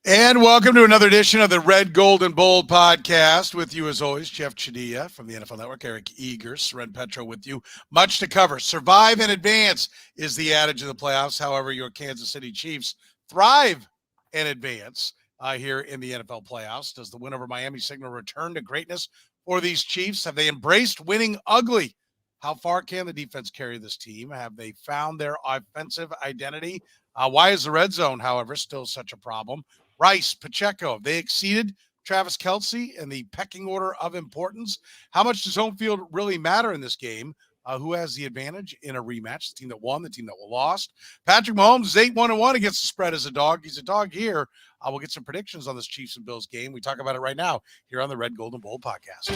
And welcome to another edition of the Red, Gold, and Bold podcast. With you, as always, Jeff Chadiha from the NFL Network, Eric Eager, Soren Petro with you. Much to cover. Survive in advance is the adage of the playoffs. However, your Kansas City Chiefs thrive in advance here in the NFL playoffs. Does the win over Miami signal return to greatness for these Chiefs? Have they embraced winning ugly? How far can the defense carry this team? Have they found their offensive identity? Why is the red zone, however, still such a problem? Rice, Pacheco, they exceeded Travis Kelsey in the pecking order of importance. How much does home field really matter in this game? Who has the advantage in a rematch? The team that won, the team that lost. Patrick Mahomes is 8-1-1 against the spread as a dog. He's a dog here. We'll get some predictions on this Chiefs and Bills game. We talk about it right now here on the Red, Gold, and Bold podcast.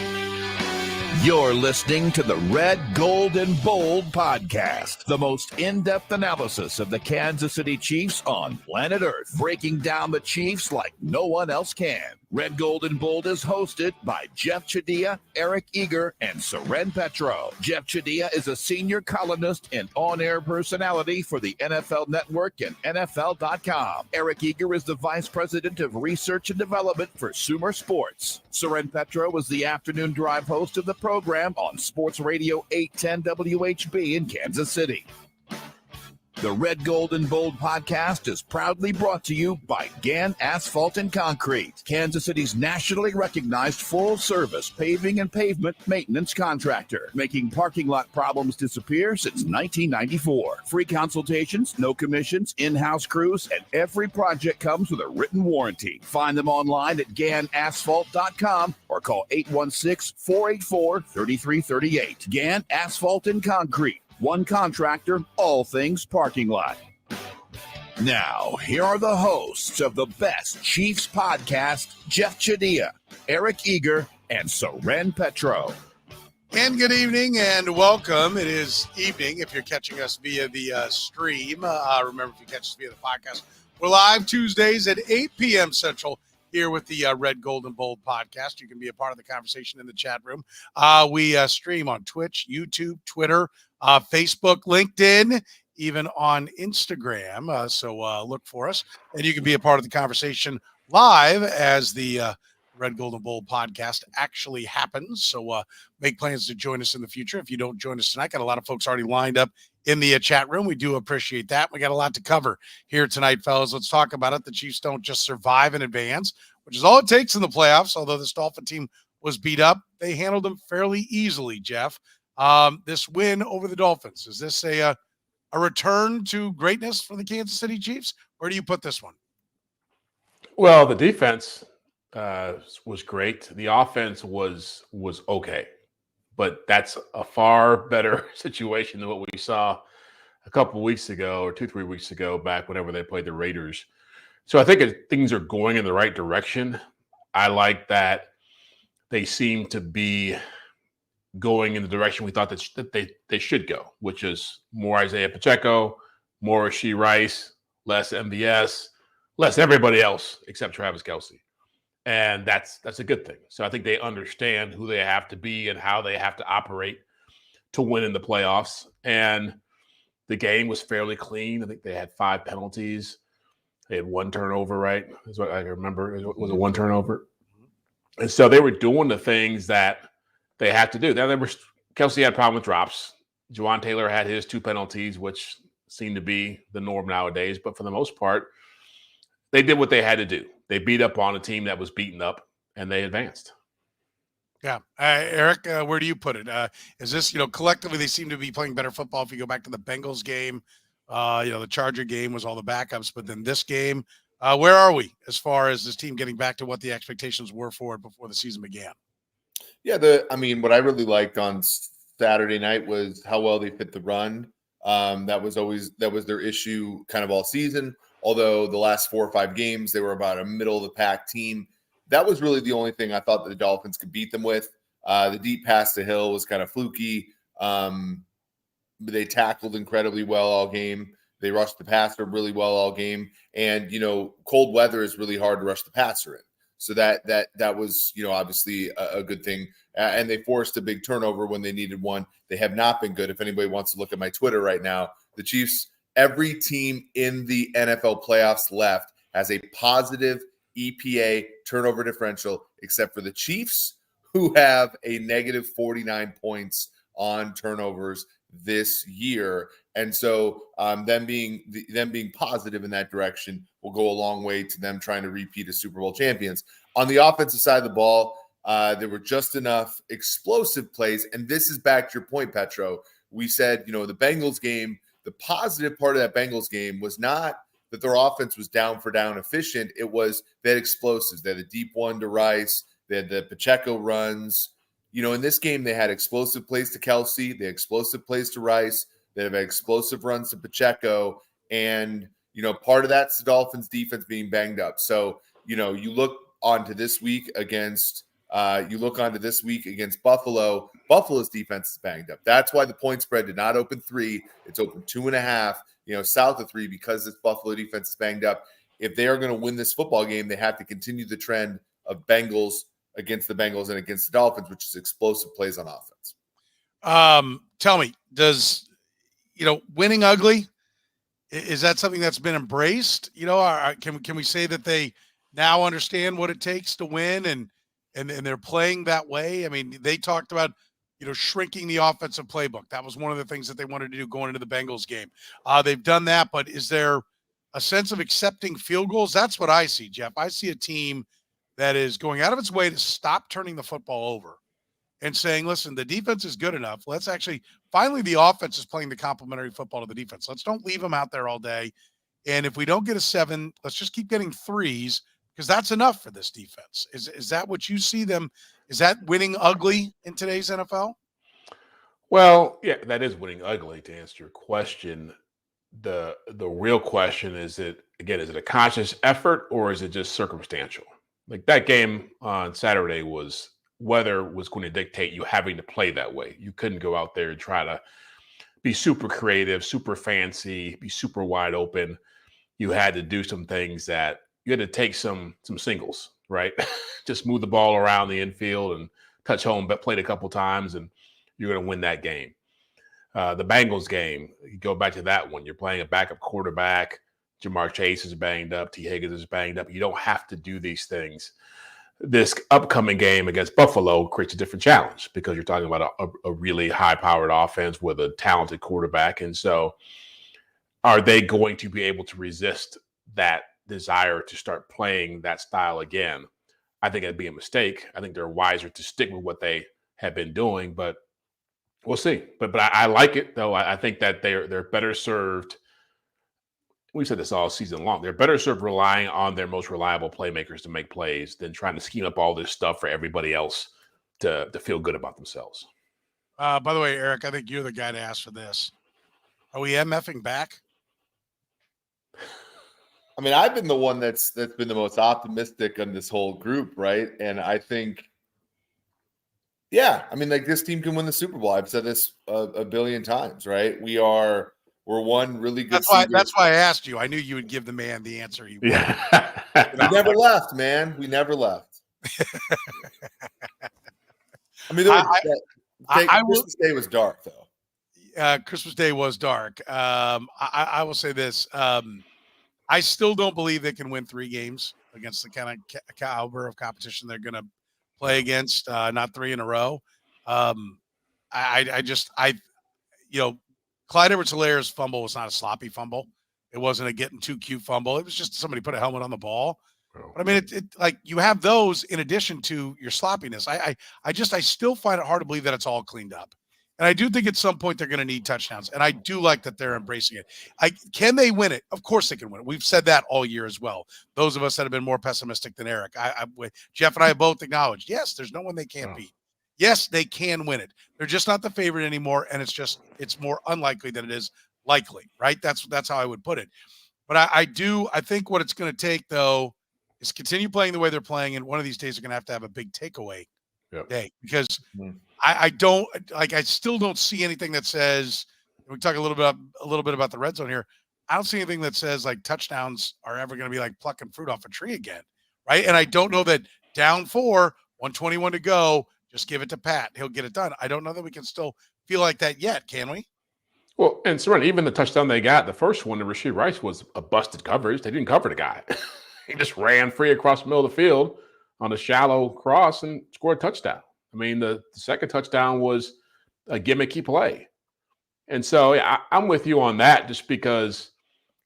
You're listening to the Red, Gold, and Bold podcast, the most in-depth analysis of the Kansas City Chiefs on planet Earth, breaking down the Chiefs like no one else can. Red, Gold, and Bold is hosted by Jeff Chadiha, Eric Eager, and Soren Petro. Jeff Chadiha is a senior columnist and on-air personality for the NFL Network and NFL.com. Eric Eager is the vice president of research and development for Sumer Sports. Soren Petro is the afternoon drive host of the program on Sports Radio 810 WHB in Kansas City. The Red, Gold, and Bold podcast is proudly brought to you by Gann Asphalt and Concrete, Kansas City's nationally recognized full-service paving and pavement maintenance contractor, making parking lot problems disappear since 1994. Free consultations, no commissions, in-house crews, and every project comes with a written warranty. Find them online at GannAsphalt.com or call 816-484-3338. Gann Asphalt and Concrete. One contractor, all things parking lot. Now, here are the hosts of the best Chiefs podcast, Jeff Chadiha, Eric Eager, and Soren Petro. And good evening and welcome. It is evening if you're catching us via the stream. Remember, if you catch us via the podcast, we're live Tuesdays at 8 p.m. Central here with the Red, Gold, and Bold podcast. You can be a part of the conversation in the chat room. We stream on Twitch, YouTube, Twitter, Facebook, LinkedIn, even on Instagram. So look for us, and you can be a part of the conversation live as the Red, Gold, and Bold podcast actually happens. So make plans to join us in the future. If you don't join us tonight, got a lot of folks already lined up in the chat room. We do appreciate that. We got a lot to cover here tonight, fellas. Let's talk about it. The Chiefs don't just survive in advance, which is all it takes in the playoffs. Although this Dolphin team was beat up, they handled them fairly easily, Jeff. This win over the Dolphins, is this a return to greatness for the Kansas City Chiefs? Where do you put this one? Well, the defense was great. The offense was okay, but that's a far better situation than what we saw a couple of weeks ago or 2-3 weeks ago back whenever they played the Raiders. So I think things are going in the right direction. I like that they seem to be going in the direction we thought that they should go, which is more Isaiah Pacheco, more Rashee Rice, less MVS, less everybody else except Travis Kelsey. And that's a good thing. So I think they understand who they have to be and how they have to operate to win in the playoffs. And the game was fairly clean. I think they had 5 penalties. They had 1 turnover, right? That's what I remember. It was a 1 turnover. And so they were doing the things that they had to do. Now, Kelsey had a problem with drops. Juwan Taylor had his 2 penalties, which seem to be the norm nowadays. But for the most part, they did what they had to do. They beat up on a team that was beaten up, and they advanced. Yeah. Eric, where do you put it? Is this, collectively they seem to be playing better football. If you go back to the Bengals game, the Charger game was all the backups. But then this game, where are we as far as this team getting back to what the expectations were for it before the season began? Yeah, what I really liked on Saturday night was how well they fit the run. That was their issue kind of all season. Although the last 4 or 5 games, they were about a middle of the pack team. That was really the only thing I thought that the Dolphins could beat them with. The deep pass to Hill was kind of fluky. They tackled incredibly well all game. They rushed the passer really well all game. And, cold weather is really hard to rush the passer in. So that was, obviously a good thing. And they forced a big turnover when they needed one. They have not been good. If anybody wants to look at my Twitter right now, the Chiefs, every team in the NFL playoffs left has a positive EPA turnover differential, except for the Chiefs, who have a negative 49 points on turnovers this year. And so them being positive in that direction will go a long way to them trying to repeat as Super Bowl champions. On the offensive side of the ball, there were just enough explosive plays. And this is back to your point, Petro. We said, the Bengals game, the positive part of that Bengals game was not that their offense was down for down efficient. It was they had explosives. They had a deep one to Rice. They had the Pacheco runs. In this game, they had explosive plays to Kelsey. They had explosive plays to Rice. They had explosive runs to Pacheco. And, part of that's the Dolphins defense being banged up. So, you look onto this week against Buffalo. Buffalo's defense is banged up. That's why the point spread did not open 3. It's open 2.5, south of 3, because this Buffalo defense is banged up. If they are going to win this football game, they have to continue the trend of Bengals against the Bengals and against the Dolphins, which is explosive plays on offense. Tell me, does, winning ugly, is that something that's been embraced? Can we say that they now understand what it takes to win and they're playing that way? I mean, they talked about, shrinking the offensive playbook. That was one of the things that they wanted to do going into the Bengals game. They've done that, but is there a sense of accepting field goals? That's what I see, Jeff. I see a team that is going out of its way to stop turning the football over and saying, listen, the defense is good enough. Let's finally the offense is playing the complementary football to the defense. Let's don't leave them out there all day. And if we don't get a 7, let's just keep getting 3s, because that's enough for this defense. Is that what you see them? Is that winning ugly in today's NFL? Well, yeah, that is winning ugly, to answer your question. The real question is it a conscious effort or is it just circumstantial? Like that game on Saturday weather was going to dictate you having to play that way. You couldn't go out there and try to be super creative, super fancy, be super wide open. You had to do some things that you had to take some singles, right? Just move the ball around the infield and touch home, but played a couple times, and you're going to win that game. The Bengals game, you go back to that one. You're playing a backup quarterback. Jamar Chase is banged up. T. Higgins is banged up. You don't have to do these things. This upcoming game against Buffalo creates a different challenge because you're talking about a really high-powered offense with a talented quarterback. And so are they going to be able to resist that desire to start playing that style again? I think that'd be a mistake. I think they're wiser to stick with what they have been doing, but we'll see. But I like it, though. I think that they're better served. We've said this all season long. They're better served relying on their most reliable playmakers to make plays than trying to scheme up all this stuff for everybody else to feel good about themselves. By the way, Eric, I think you're the guy to ask for this. Are we MFing back? I mean, I've been the one that's been the most optimistic on this whole group, right? And I think, yeah, I mean, like this team can win the Super Bowl. I've said this a billion times, right? We're one really good. That's why I asked you. I knew you would give the man the answer he wanted. Yeah. We never left, man. We never left. I mean, Christmas Day was dark, though. Christmas Day was dark. I will say this. I still don't believe they can win 3 games against the kind of caliber of competition they're going to play against, not 3 in a row. Clyde Edwards-Hilaire's fumble was not a sloppy fumble. It wasn't a getting too cute fumble. It was just somebody put a helmet on the ball. Oh. But I mean, it like you have those in addition to your sloppiness. I still find it hard to believe that it's all cleaned up. And I do think at some point they're going to need touchdowns. And I do like that they're embracing it. Can they win it? Of course they can win it. We've said that all year as well. Those of us that have been more pessimistic than Eric, Jeff and I have both acknowledged, yes, there's no one they can't beat. Yes, they can win it. They're just not the favorite anymore. And it's more unlikely than it is likely, right? That's how I would put it. But I think what it's going to take, though, is continue playing the way they're playing. And one of these days they're going to have a big takeaway day because I still don't see anything that says, we talk a little bit about the red zone here. I don't see anything that says like touchdowns are ever going to be like plucking fruit off a tree again. Right. And I don't know that down 4, 121 to go, just give it to Pat. He'll get it done. I don't know that we can still feel like that yet. Can we? Well, and Soren, even the touchdown they got, the first one to Rashee Rice was a busted coverage. They didn't cover the guy. He just ran free across the middle of the field on a shallow cross and scored a touchdown. I mean, the second touchdown was a gimmicky play. And so I'm with you on that just because,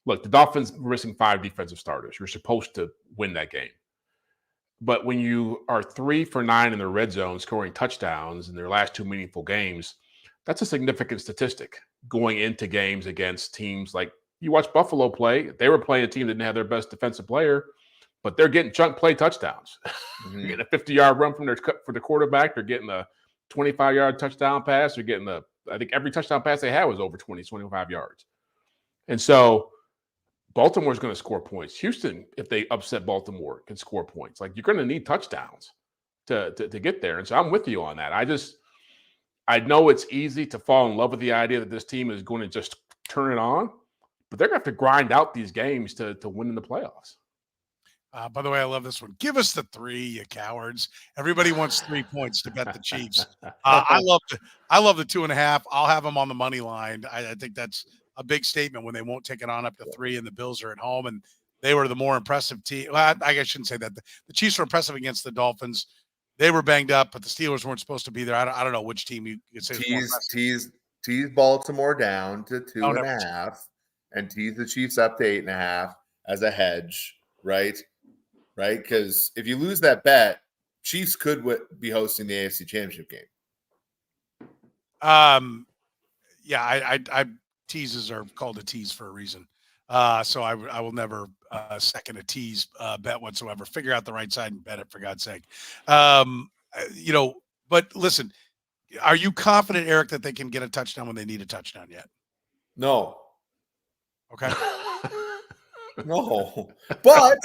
look, the Dolphins were missing 5 defensive starters. You're supposed to win that game. But when you are 3 for 9 in the red zone, scoring touchdowns in their last 2 meaningful games, that's a significant statistic going into games against teams like you watch Buffalo play. They were playing a team that didn't have their best defensive player, but they're getting chunk play touchdowns. Mm-hmm. They're getting a 50-yard run for the quarterback. They're getting a 25-yard touchdown pass. They're getting I think every touchdown pass they had was over 20, 25 yards. And so Baltimore's going to score points. Houston, if they upset Baltimore, can score points. Like, you're going to need touchdowns to get there. And so I'm with you on that. I know it's easy to fall in love with the idea that this team is going to just turn it on, but they're going to have to grind out these games to win in the playoffs. By the way, I love this one. Give us the 3, you cowards. Everybody wants 3 points to bet the Chiefs. I love the 2.5. I'll have them on the money line. I think that's a big statement when they won't take it on up to 3 and the Bills are at home and they were the more impressive team. Well, I shouldn't say that. The Chiefs were impressive against the Dolphins. They were banged up, but the Steelers weren't supposed to be there. I don't know which team you could say. Tease Baltimore down to 2.5 and tease the Chiefs up to 8.5 as a hedge, right? Right? Because if you lose that bet, Chiefs could be hosting the AFC Championship game. Yeah, I teases are called a tease for a reason. So I will never second a tease bet whatsoever. Figure out the right side and bet it, for God's sake. But listen, are you confident, Eric, that they can get a touchdown when they need a touchdown yet? No. Okay. No. But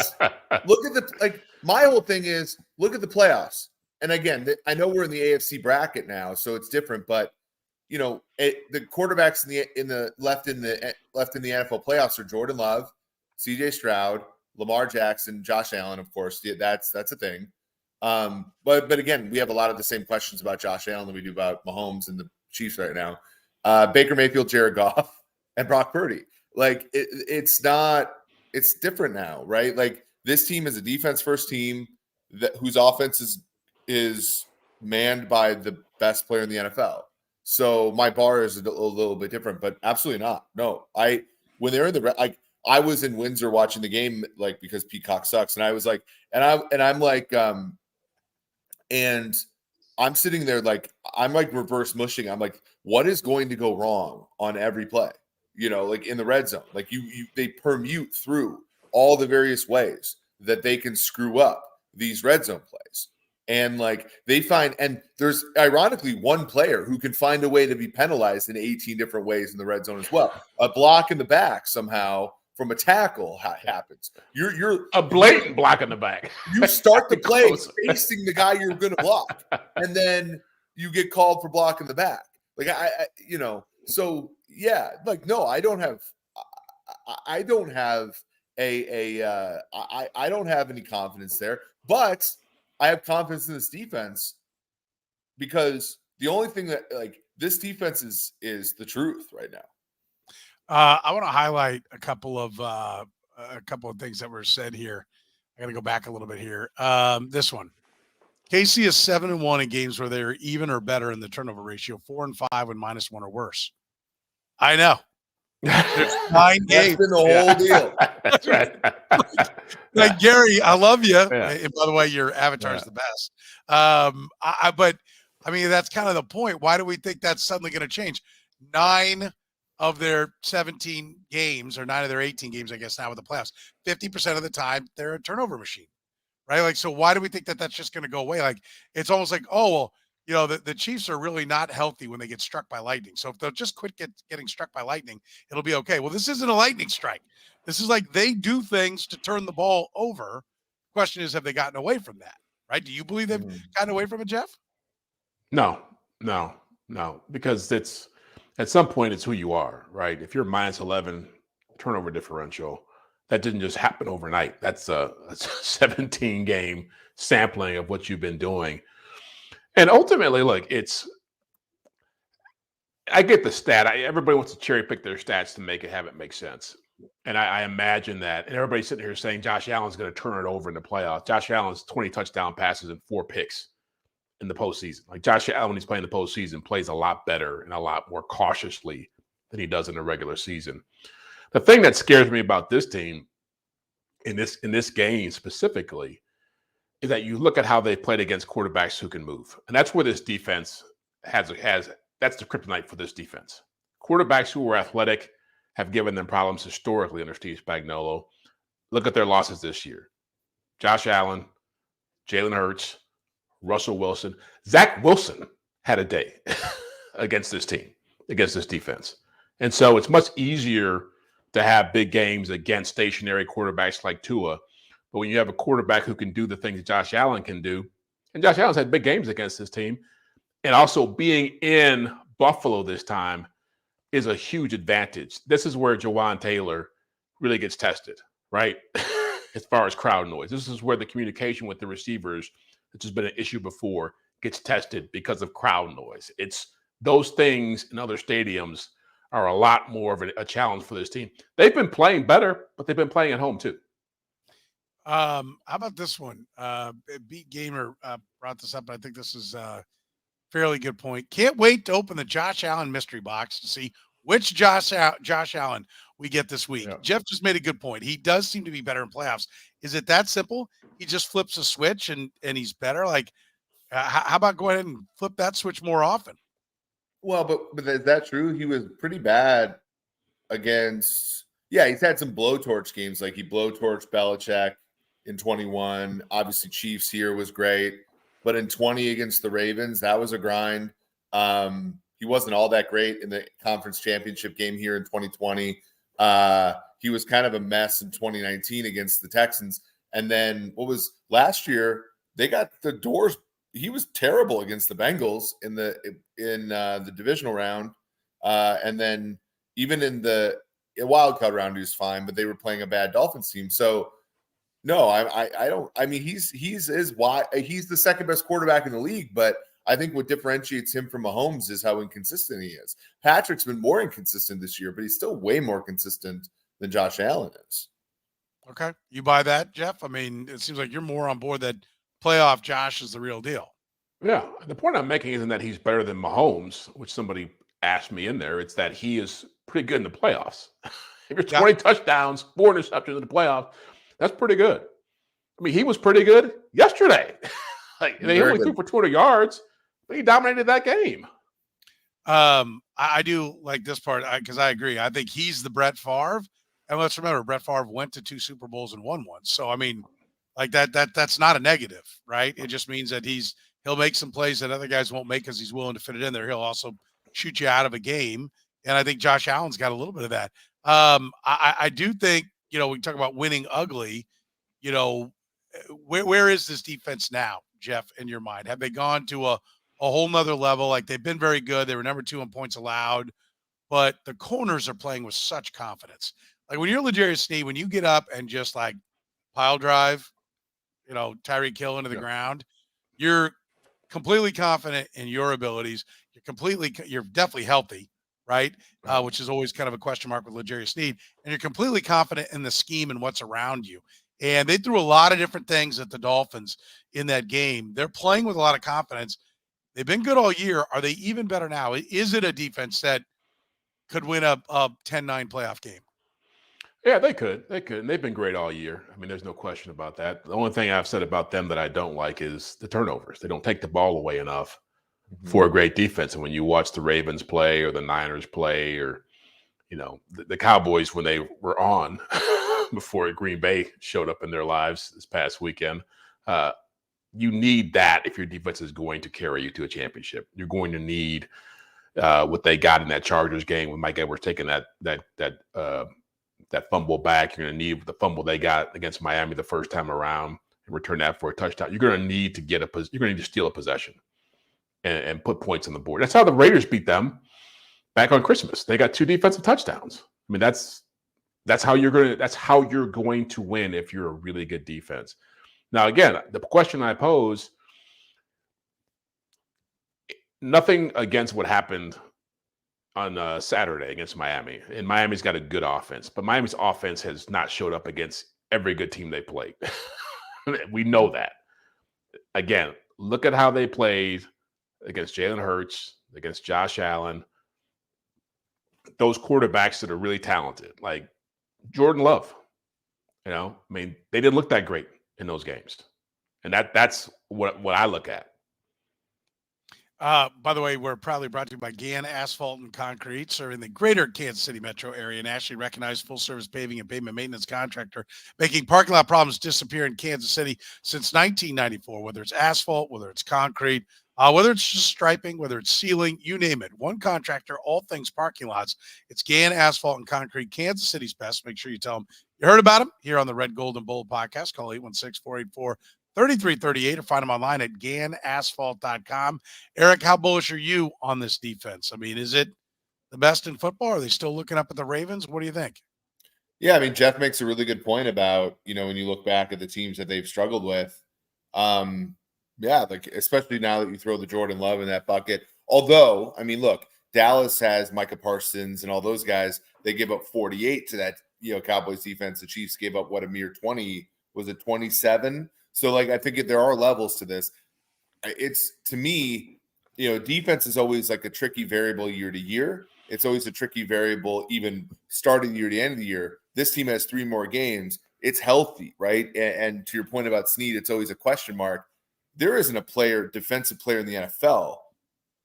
look at my whole thing is look at the playoffs. And again, I know we're in the AFC bracket now, so it's different, but the quarterbacks in the left in the NFL playoffs are Jordan Love, CJ Stroud, Lamar Jackson, Josh Allen, of course. Yeah, that's a thing. But again, we have a lot of the same questions about Josh Allen that we do about Mahomes and the Chiefs right now. Baker Mayfield, Jared Goff, and Brock Purdy. Like it's different now, right? Like this team is a defense first team whose offense is manned by the best player in the NFL. So my bar is a little bit different, but absolutely not. No, when they're in I was in Windsor watching the game, like, because Peacock sucks. And I was like, and I'm sitting there, like, I'm like reverse mushing. I'm like, what is going to go wrong on every play? Like in the red zone, like they permute through all the various ways that they can screw up these red zone plays. And like they find, and there's ironically one player who can find a way to be penalized in 18 different ways in the red zone as well. A block in the back somehow from a tackle happens. You're a blatant block in the back. You start the play facing the guy you're going to block, and then you get called for block in the back. Like so yeah. Like no, I don't have any confidence there, but I have confidence in this defense because the only thing that this defense is the truth right now. I want to highlight a couple of things that were said here. I got to go back a little bit here. This one, KC is 7-1 in games where they're even or better in the turnover ratio, 4-5 when -1 or worse. I know. There's 9 games. That's been the whole deal. That's right. Like Gary, I love you. Yeah. And by the way, your avatar is the best. But I mean, that's kind of the point. Why do we think that's suddenly going to change? 9 of their 17 games, or 9 of their 18 games, I guess now with the playoffs, 50% of the time they're a turnover machine, right? Like, so why do we think that that's just going to go away? Like, it's almost like, oh, well, the Chiefs are really not healthy when they get struck by lightning. So if they'll just quit getting struck by lightning, it'll be okay. Well, this isn't a lightning strike. This is like they do things to turn the ball over. Question is, have they gotten away from that, right? Do you believe they've gotten away from it, Jeff? No, because at some point it's who you are, right? If you're -11 turnover differential, that didn't just happen overnight. That's a 17 game sampling of what you've been doing. And ultimately, look, I get the stat. Everybody wants to cherry pick their stats to have it make sense. And I imagine that. And everybody's sitting here saying Josh Allen's going to turn it over in the playoffs. Josh Allen's 20 touchdown passes and 4 picks in the postseason. Like Josh Allen, when he's playing the postseason, plays a lot better and a lot more cautiously than he does in the regular season. The thing that scares me about this team in this game specifically is that you look at how they played against quarterbacks who can move. And that's where this defense has that's the kryptonite for this defense. Quarterbacks who are athletic have given them problems historically under Steve Spagnuolo. Look at their losses this year. Josh Allen, Jalen Hurts, Russell Wilson. Zach Wilson had a day against this team, against this defense. And so it's much easier to have big games against stationary quarterbacks like Tua. But when you have a quarterback who can do the things Josh Allen can do, and Josh Allen's had big games against this team, and also being in Buffalo this time is a huge advantage. This is where Jawan Taylor really gets tested, right? As far as crowd noise. This is where the communication with the receivers, which has been an issue before, gets tested because of crowd noise. It's those things in other stadiums are a lot more of a challenge for this team. They've been playing better, but they've been playing at home too. How about this one? Beat Gamer brought this up, but I think this is a fairly good point. Can't wait to open the Josh Allen mystery box to see which Josh Allen we get this week. Yeah. Jeff just made a good point. He does seem to be better in playoffs. Is it that simple? He just flips a switch and he's better? Like, how about go ahead and flip that switch more often? Well, but is that true? He was pretty bad against – yeah, he's had some blowtorch games. Like he blowtorched Belichick in 21. Obviously, Chiefs here was great. But in 20 against the Ravens, that was a grind. He wasn't all that great in the conference championship game here in 2020. He was kind of a mess in 2019 against the Texans. And then what was last year, they got the doors. He was terrible against the Bengals in the divisional round. And then even in the wild card round, he was fine, but they were playing a bad Dolphins team. So no, I don't. I mean, he's the second best quarterback in the league, but I think what differentiates him from Mahomes is how inconsistent he is. Patrick's been more inconsistent this year, but he's still way more consistent than Josh Allen is. Okay, you buy that, Jeff? I mean, it seems like you're more on board that playoff Josh is the real deal. Yeah, the point I'm making isn't that he's better than Mahomes, which somebody asked me in there. It's that he is pretty good in the playoffs. If you're 20 touchdowns, 4 interceptions in the playoffs, that's pretty good. I mean, he was pretty good yesterday. Like they only threw for 200 yards, but he dominated that game. I do like this part because I agree. I think he's the Brett Favre, and let's remember Brett Favre went to 2 Super Bowls and won one. So I mean, like that's not a negative, right? It just means that he'll make some plays that other guys won't make because he's willing to fit it in there. He'll also shoot you out of a game, and I think Josh Allen's got a little bit of that. I do think, we talk about winning ugly. Where is this defense now, Jeff, in your mind? Have they gone to a whole nother level? Like they've been very good. They were number 2 in points allowed, but the corners are playing with such confidence. Like when you're L'Jarius Sneed, when you get up and just like pile drive, Tyreek Hill into the ground, you're completely confident in your abilities. You're definitely healthy, right? Which is always kind of a question mark with L'Jarius Sneed. And you're completely confident in the scheme and what's around you. And they threw a lot of different things at the Dolphins in that game. They're playing with a lot of confidence. They've been good all year. Are they even better now? Is it a defense that could win a 10-9 playoff game? Yeah, they could. And they've been great all year. I mean, there's no question about that. The only thing I've said about them that I don't like is the turnovers. They don't take the ball away enough for a great defense. And when you watch the Ravens play or the Niners play or, the Cowboys when they were on before Green Bay showed up in their lives this past weekend, you need that if your defense is going to carry you to a championship. You're going to need what they got in that Chargers game when Mike Edwards taking that fumble back. You're going to need the fumble they got against Miami the first time around and return that for a touchdown. You're going to need to you're going to need to steal a possession and put points on the board. That's how the Raiders beat them back on Christmas. They got 2 defensive touchdowns. I mean, that's how you're going to win if you're a really good defense. Now, again, the question I pose, nothing against what happened on Saturday against Miami, and Miami's got a good offense, but Miami's offense has not showed up against every good team they played. We know that. Again, look at how they played against Jalen Hurts, against Josh Allen, those quarterbacks that are really talented, like Jordan Love. I mean, they didn't look that great in those games, and that's what I look at. By the way, we're proudly brought to you by Gann Asphalt and Concrete, serving the greater Kansas City metro area. Nationally recognized full-service paving and pavement maintenance contractor, making parking lot problems disappear in Kansas City since 1994. Whether it's asphalt, whether it's concrete, whether it's just striping, whether it's sealing, you name it. One contractor, all things parking lots. It's Gann Asphalt and Concrete, Kansas City's best. Make sure you tell them you heard about them here on the Red, Gold, and Bold podcast. Call 816-484-3338 or find them online at GannAsphalt.com. Eric, how bullish are you on this defense? I mean, is it the best in football? Are they still looking up at the Ravens? What do you think? Yeah, I mean, Jeff makes a really good point about, when you look back at the teams that they've struggled with. Yeah, like especially now that you throw the Jordan Love in that bucket. Although, I mean, look, Dallas has Micah Parsons and all those guys. They give up 48 to that, Cowboys defense. The Chiefs gave up a mere 20. Was it 27? So, I think there are levels to this. It's, to me, defense is always like a tricky variable year to year. It's always a tricky variable even starting the year to the end of the year. This team has 3 more games. It's healthy, right? And to your point about Snead, it's always a question mark. There isn't a defensive player in the NFL,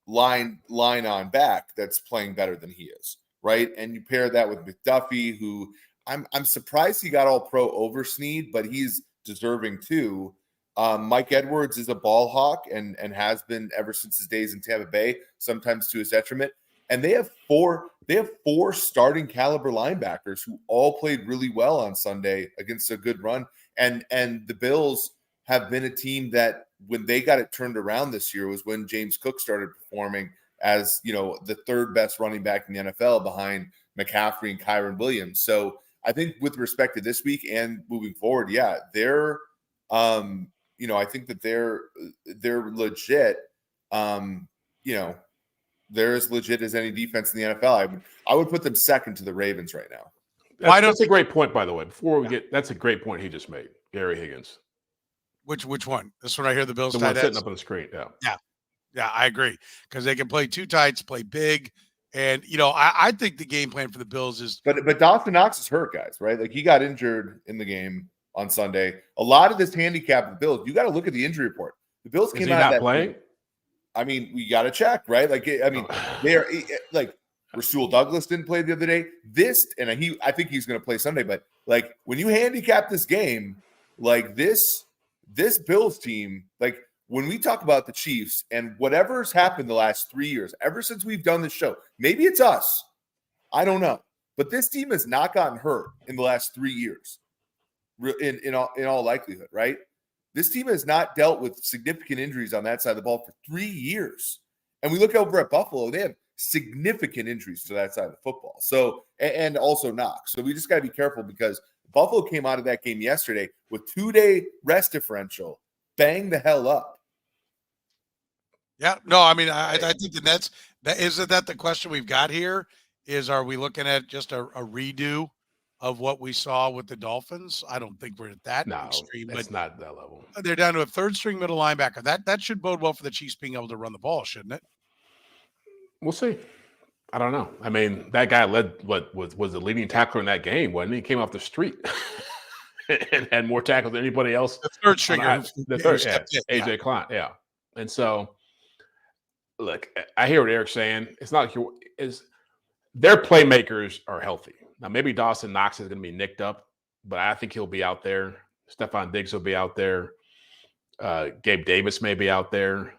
line on back, that's playing better than he is, right? And you pair that with McDuffie, who I'm surprised he got all pro over Snead, but he's deserving too. Mike Edwards is a ball hawk and has been ever since his days in Tampa Bay, sometimes to his detriment. And they have four starting caliber linebackers who all played really well on Sunday against a good run. And the Bills have been a team that when they got it turned around this year was when James Cook started performing as, the third best running back in the NFL behind McCaffrey and Kyron Williams. So I think with respect to this week and moving forward, yeah, they're I think that they're legit. They're as legit as any defense in the NFL. I would put them second to the Ravens right now. That's a great point, by the way. That's a great point he just made, Gary Higgins. Which one? This one right here, the Bills. The one sitting up on the screen. Yeah, I agree, because they can play 2 tights, play big, and I think the game plan for the Bills is. But Dawson Knox is hurt, guys, right? Like he got injured in the game on Sunday. A lot of this handicap of the Bills, you got to look at the injury report. The Bills came out of that playing. I mean, we got to check, right? They're like Rasul Douglas didn't play the other day. I think he's going to play Sunday. But when you handicap this game, this Bills team, when we talk about the Chiefs and whatever's happened the last 3 years, ever since we've done this show, maybe it's us, I don't know, but this team has not gotten hurt in the last 3 years. In all likelihood, right? This team has not dealt with significant injuries on that side of the ball for 3 years. And we look over at Buffalo, they have significant injuries to that side of the football. So, and also Knox. So we just got to be careful because Buffalo came out of that game yesterday with 2-day rest differential. Bang the hell up. Yeah, no, I mean, I think isn't that the question we've got here is, are we looking at just a redo of what we saw with the Dolphins? I don't think we're at that extreme. It's not that level. They're down to a 3rd-string middle linebacker. That should bode well for the Chiefs being able to run the ball, shouldn't it? We'll see. I don't know. I mean, that guy led what was the leading tackler in that game, wasn't he? He came off the street and had more tackles than anybody else. The 3rd-stringer. AJ Klein, yeah. And so, look, I hear what Eric's saying. It's not like their playmakers are healthy. Now, maybe Dawson Knox is going to be nicked up, but I think he'll be out there. Stephon Diggs will be out there. Gabe Davis may be out there.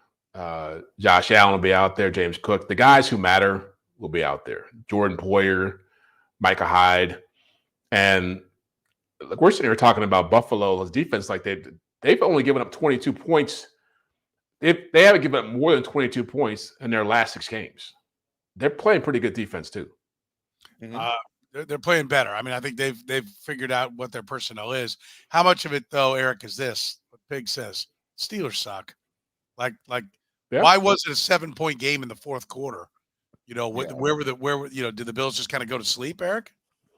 Josh Allen will be out there. James Cook. The guys who matter will be out there. Jordan Poyer, Micah Hyde. And look, we're sitting here talking about Buffalo's defense like they've only given up 22 points. They haven't given up more than 22 points in their last 6 games. They're playing pretty good defense too. Mm-hmm. They're playing better. I mean, I think they've figured out what their personnel is. How much of it, though, Eric, is this? What Pig says, Steelers suck. Why was it a 7-point game in the 4th quarter? Did the Bills just kind of go to sleep, Eric?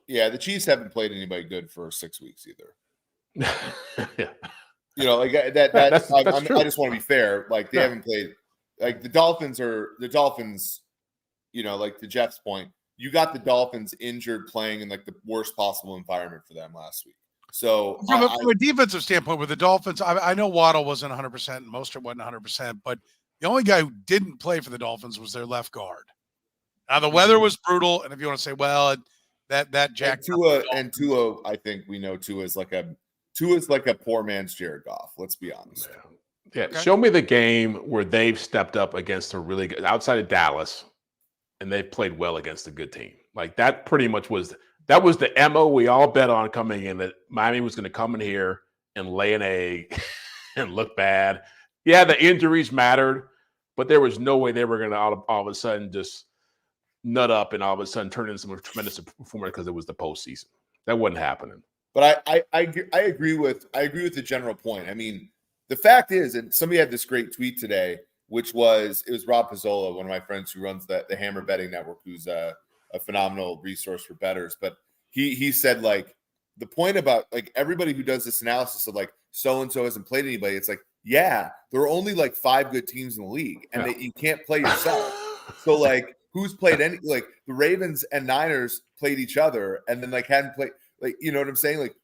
Yeah, the Chiefs haven't played anybody good for 6 weeks either. Yeah. Like that. That's true. I just want to be fair. Like they haven't played. Like the Dolphins. Like to Jeff's point, you got the Dolphins injured playing in like the worst possible environment for them last week. So from a defensive standpoint, with the Dolphins, I know Waddle wasn't 100% and Mostert wasn't 100%, but the only guy who didn't play for the Dolphins was their left guard. Now the weather was brutal, and if you want to say, well, that Jack and Tua, I think we know Tua is like a poor man's Jared Goff. Let's be honest. Yeah. Okay. Show me the game where they've stepped up against a really good outside of Dallas, and they've played well against a good team. Like that pretty much was the MO we all bet on coming in, that Miami was going to come in here and lay an egg and look bad. Yeah, the injuries mattered, but there was no way they were going to all of a sudden just nut up and all of a sudden turn into some tremendous performance because it was the postseason. That wasn't happening. But I agree with the general point. I mean, the fact is, and somebody had this great tweet today, which was Rob Pizzola, one of my friends who runs the Hammer Betting Network, who's a phenomenal resource for bettors. But he said, like, the point about like everybody who does this analysis of like so and so hasn't played anybody, it's like, yeah, there are only like 5 good teams in the league, and you can't play yourself. So like, who's played any? Like the Ravens and Niners played each other, and then like hadn't played. Like, you know what I'm saying? Like,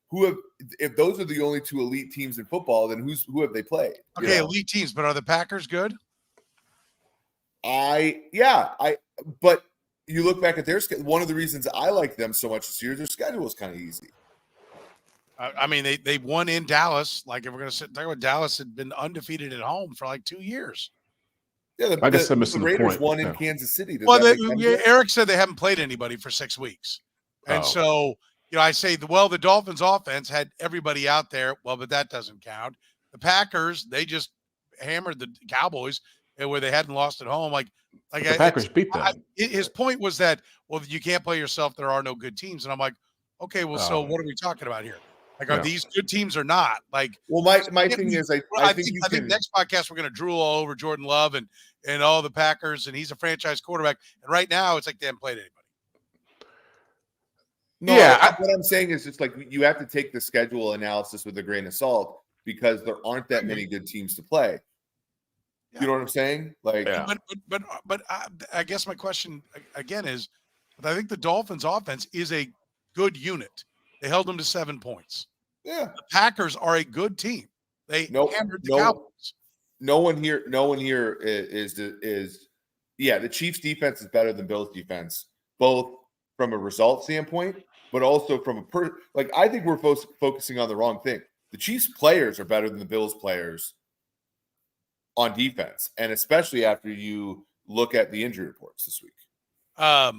if those are the only 2 elite teams in football, then who have they played? Okay, elite teams, but are the Packers good? But you look back at their schedule. One of the reasons I like them so much this year, their schedule is kind of easy. I mean, they won in Dallas. Like, if we're going to sit and talk about Dallas, had been undefeated at home for like 2 years. Yeah, I guess I'm missing the Raiders point. won in Kansas City. Eric said they haven't played anybody for 6 weeks, and so I say the Dolphins offense had everybody out there. Well, but that doesn't count. The Packers, they just hammered the Cowboys, where they hadn't lost at home. Like the Packers beat them. His point was that, well, you can't play yourself. There are no good teams, and I'm like, okay, well, so what are we talking about here? Like, are these good teams or not? Like, well, my thing is, I think next podcast we're going to drool all over Jordan Love and all the Packers, and he's a franchise quarterback. And right now, it's like they haven't played anybody. No, what I'm saying is just like you have to take the schedule analysis with a grain of salt because there aren't that many good teams to play. Yeah. You know what I'm saying? Like, but I guess my question again is, I think the Dolphins' offense is a good unit. They held them to 7 points. Yeah, the Packers are a good team. They hammered the Cowboys. No one here is the Chiefs' defense is better than Bills' defense, both from a result standpoint, but also from I think we're focusing on the wrong thing. The Chiefs players are better than the Bills players on defense, and especially after you look at the injury reports this week. I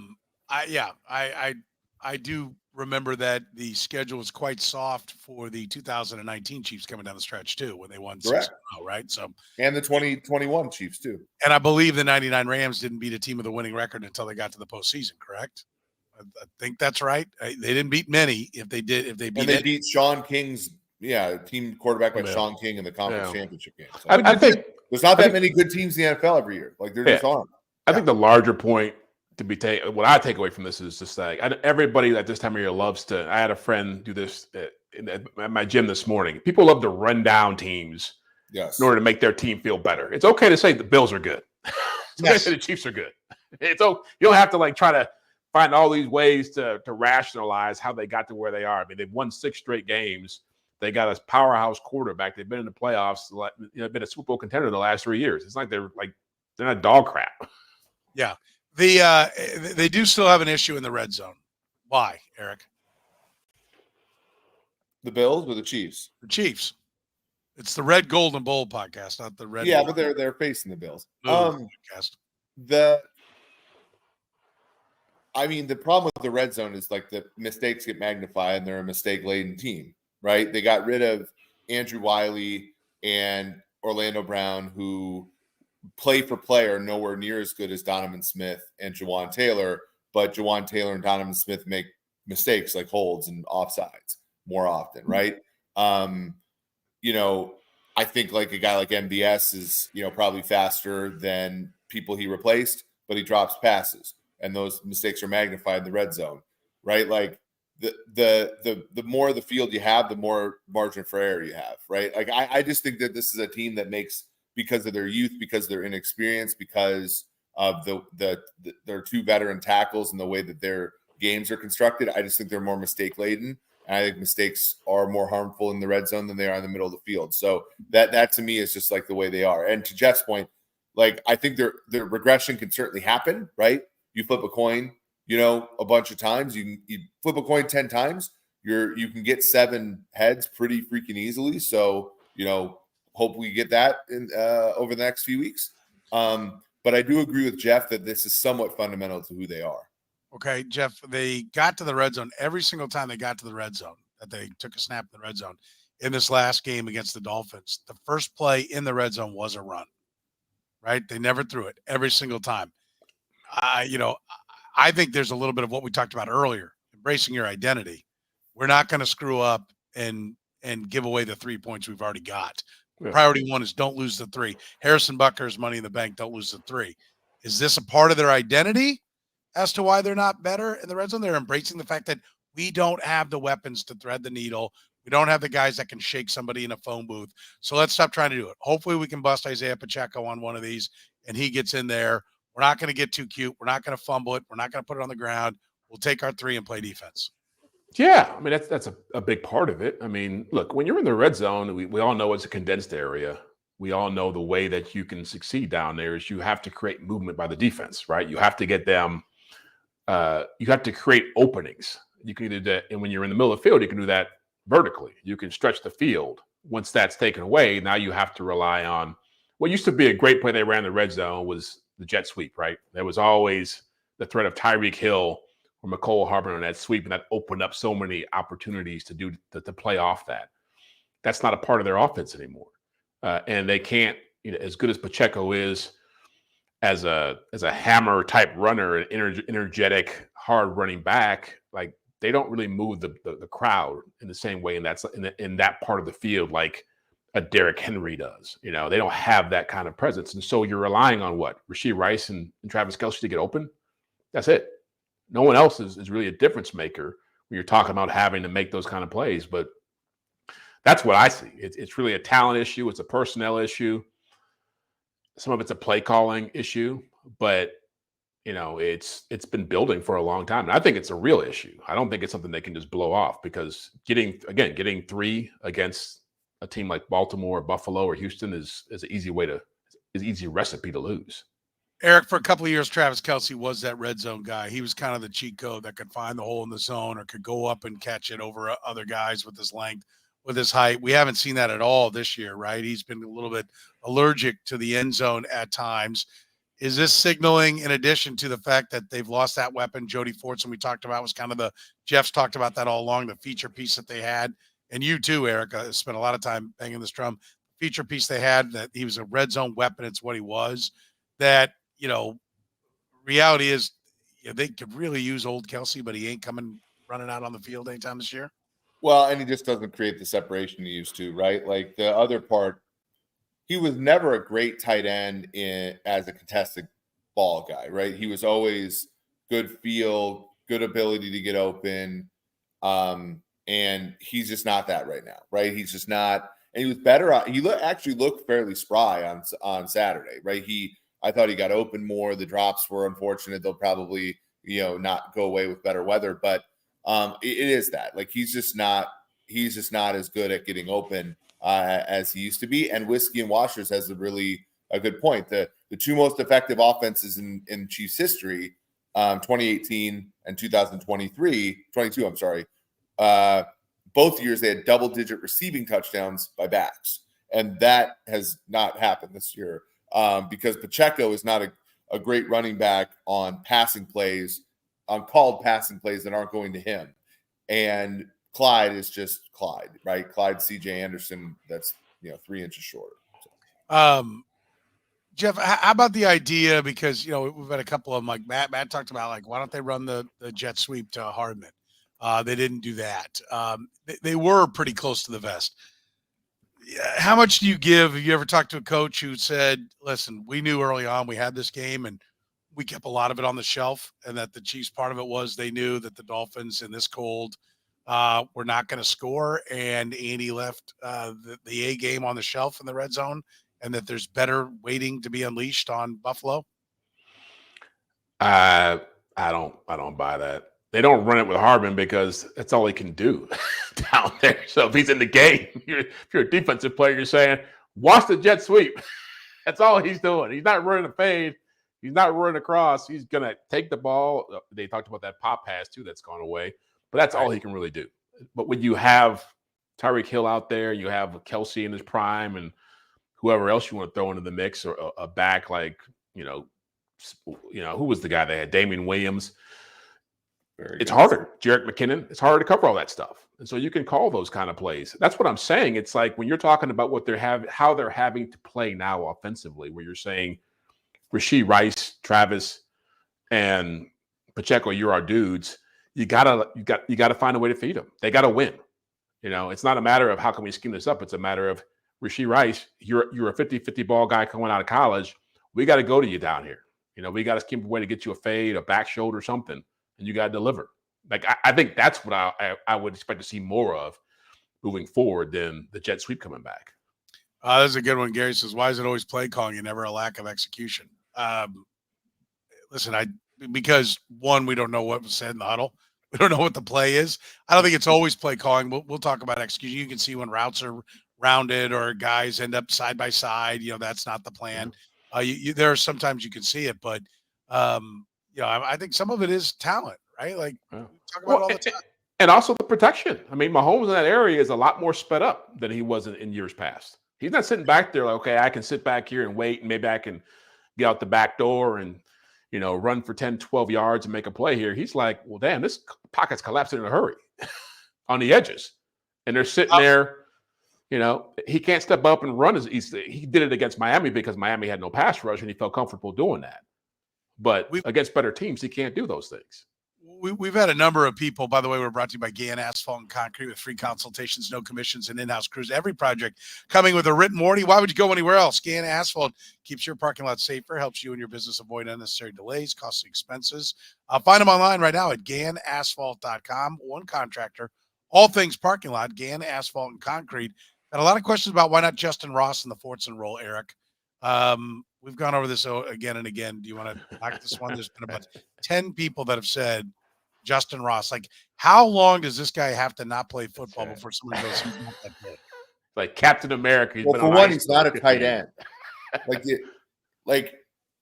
do remember that the schedule was quite soft for the 2019 Chiefs coming down the stretch too, when they won 6 in a row, right? So, and the 2021 Chiefs too. And I believe the 99 Rams didn't beat a team with a winning record until they got to the postseason, correct? I think that's right. They didn't beat many. They beat Sean King's team quarterback like Sean King in the conference championship game. So I think there's not that many good teams in the NFL every year. Like there just aren't. I think the larger point to be what I take away from this is just like everybody at this time of year loves to. I had a friend do this at my gym this morning. People love to run down teams in order to make their team feel better. It's okay to say the Bills are good. It's okay to say the Chiefs are good. You don't have to try to find all these ways to rationalize how they got to where they are. I mean, they've won 6 straight games. They got a powerhouse quarterback. They've been in the playoffs. Been a Super Bowl contender the last 3 years. It's like they're not dog crap. Yeah. They do still have an issue in the red zone. Why, Eric? The Bills or the Chiefs? The Chiefs. It's the Red, Gold, and Bold podcast, not the Red. Yeah, but they're facing the Bills. Podcast. The problem with the red zone is like the mistakes get magnified, and they're a mistake-laden team, right? They got rid of Andrew Wiley and Orlando Brown, who play for play are nowhere near as good as Donovan Smith and Jawan Taylor, but Jawan Taylor and Donovan Smith make mistakes like holds and offsides more often, right? I think like a guy like MBS is, probably faster than people he replaced, but he drops passes, and those mistakes are magnified in the red zone, right? Like the more of the field you have, the more margin for error you have, right? Like I just think that this is a team that makes, because of their youth, because of their inexperience, because of their two veteran tackles and the way that their games are constructed, I just think they're more mistake laden. And I think mistakes are more harmful in the red zone than they are in the middle of the field. So that to me is just like the way they are. And to Jeff's point, like I think their regression can certainly happen, right? You flip a coin, a bunch of times. You flip a coin 10 times, you can get 7 heads pretty freaking easily. So, hope we get that in over the next few weeks. But I do agree with Jeff that this is somewhat fundamental to who they are. Okay, Jeff, they got to the red zone every single time they got to the red zone, that they took a snap in the red zone. In this last game against the Dolphins, the first play in the red zone was a run, right? They never threw it every single time. I think there's a little bit of what we talked about earlier, embracing your identity. We're not going to screw up and give away the 3 points we've already got. Yeah. Priority 1 is don't lose the 3. Harrison Butker's money in the bank, don't lose the 3. Is this a part of their identity as to why they're not better in the red zone? They're embracing the fact that we don't have the weapons to thread the needle. We don't have the guys that can shake somebody in a phone booth. So let's stop trying to do it. Hopefully we can bust Isaiah Pacheco on one of these and he gets in there. We're not going to get too cute. We're not going to fumble it. We're not going to put it on the ground. We'll take our 3 and play defense. Yeah, I mean, that's a big part of it. I mean, look, when you're in the red zone, we all know it's a condensed area. We all know the way that you can succeed down there is you have to create movement by the defense, right? You have to get them you have to create openings. You can either do that, and when you're in the middle of the field, you can do that vertically. You can stretch the field. Once that's taken away, now you have to rely on what used to be a great play they ran in the red zone was the jet sweep, right? There was always the threat of Tyreek Hill or McCole Harbin on that sweep, and that opened up so many opportunities to play off that. That's not a part of their offense anymore. And they can't, as good as Pacheco is as a hammer type runner, an energetic, hard running back, like they don't really move the crowd in the same way, and that's in that part of the field like a Derrick Henry does. They don't have that kind of presence, and so you're relying on what? Rashee Rice and Travis Kelce to get open. That's it. No one else is really a difference maker when you're talking about having to make those kind of plays. But that's what I see. It's really a talent issue. It's a personnel issue. Some of it's a play calling issue, but it's been building for a long time. And I think it's a real issue. I don't think it's something they can just blow off, because getting 3 against a team like Baltimore or Buffalo or Houston is an easy recipe to lose. Eric, for a couple of years, Travis Kelce was that red zone guy. He was kind of the cheat code that could find the hole in the zone or could go up and catch it over other guys with his length, with his height. We haven't seen that at all this year, right? He's been a little bit allergic to the end zone at times. Is this signaling, in addition to the fact that they've lost that weapon? Jody Fortson, we talked about, was kind of Jeff's talked about that all along, the feature piece that they had. And you too, Eric, spent a lot of time banging this drum. Feature piece they had, that he was a red zone weapon. It's what he was. That, reality is they could really use old Kelsey, but he ain't coming running out on the field anytime this year. Well, and he just doesn't create the separation he used to, right? Like the other part, he was never a great tight end as a contested ball guy, right? He was always good feel, good ability to get open. And he's just not that right now, right? He's just not. And he was better. He actually looked fairly spry on Saturday, right? I thought he got open more. The drops were unfortunate. They'll probably, not go away with better weather, but it is that, like, he's just not as good at getting open as he used to be. And Whiskey and Washers has a good point. The 2 most effective offenses in Chiefs history, 2018 and 22, I'm sorry. Both years they had double-digit receiving touchdowns by backs, and that has not happened this year because Pacheco is not a great running back on passing plays, on called passing plays that aren't going to him. And Clyde is just Clyde, right? Clyde C.J. Anderson, that's 3 inches shorter. So. Jeff, how about the idea, because we've had a couple of them, like Matt talked about, like, why don't they run the jet sweep to Hardman? They didn't do that. They were pretty close to the vest. How much do you give? Have you ever talked to a coach who said, listen, we knew early on we had this game and we kept a lot of it on the shelf, and that the Chiefs part of it was they knew that the Dolphins in this cold were not going to score, and Andy left the A game on the shelf in the red zone, and that there's better waiting to be unleashed on Buffalo? I don't buy that. They don't run it with Hardman because that's all he can do down there. So if he's in the game, if you're a defensive player, you're saying, watch the jet sweep. That's all he's doing. He's not running a fade. He's not running across. He's going to take the ball. They talked about that pop pass, too, that's gone away. But that's all he can really do. But when you have Tyreek Hill out there, you have Kelsey in his prime, and whoever else you want to throw into the mix, or a back like, who was the guy they had? Damian Williams. It's harder. Jerick McKinnon. It's harder to cover all that stuff. And so you can call those kind of plays. That's what I'm saying. It's like when you're talking about how they're having to play now offensively, where you're saying Rashee Rice, Travis, and Pacheco, you're our dudes. You gotta find a way to feed them. They gotta win. It's not a matter of how can we scheme this up. It's a matter of Rashee Rice, you're a 50-50 ball guy coming out of college. We got to go to you down here. We got to scheme a way to get you a fade, a back shoulder, something, and you got to deliver. Like I think that's what I would expect to see more of moving forward than the jet sweep coming back. That's a good one. Gary says, why is it always play calling and never a lack of execution? Listen, because one, we don't know what was said in the huddle. We don't know what the play is. I don't think it's always play calling. We'll talk about execution. You can see when routes are rounded or guys end up side by side. That's not the plan. There are sometimes you can see it, but I think some of it is talent, right? Like we talk about it all the time. And also the protection. I mean, Mahomes in that area is a lot more sped up than he was in years past. He's not sitting back there like, okay, I can sit back here and wait, and maybe I can get out the back door and run for 10, 12 yards and make a play here. He's like, well, damn, this pocket's collapsing in a hurry on the edges. And they're sitting there, he can't step up and run as easily. He did it against Miami because Miami had no pass rush and he felt comfortable doing that. But against better teams, he can't do those things. We've had a number of people, by the way, we're brought to you by Gann Asphalt and Concrete with free consultations, no commissions, and in-house crews. Every project coming with a written warranty. Why would you go anywhere else? Gann Asphalt keeps your parking lot safer, helps you and your business avoid unnecessary delays, costly expenses. Find them online right now at GannAsphalt.com. One contractor, all things parking lot, Gann Asphalt and Concrete. Got a lot of questions about why not Justin Ross in the Fortson role, Eric. We've gone over this again and again. Do you want to back this one? There's been about 10 people that have said Justin Ross. Like, how long does this guy have to not play football before someone goes, he's not that good? Like Captain America. For one, he's not a tight end.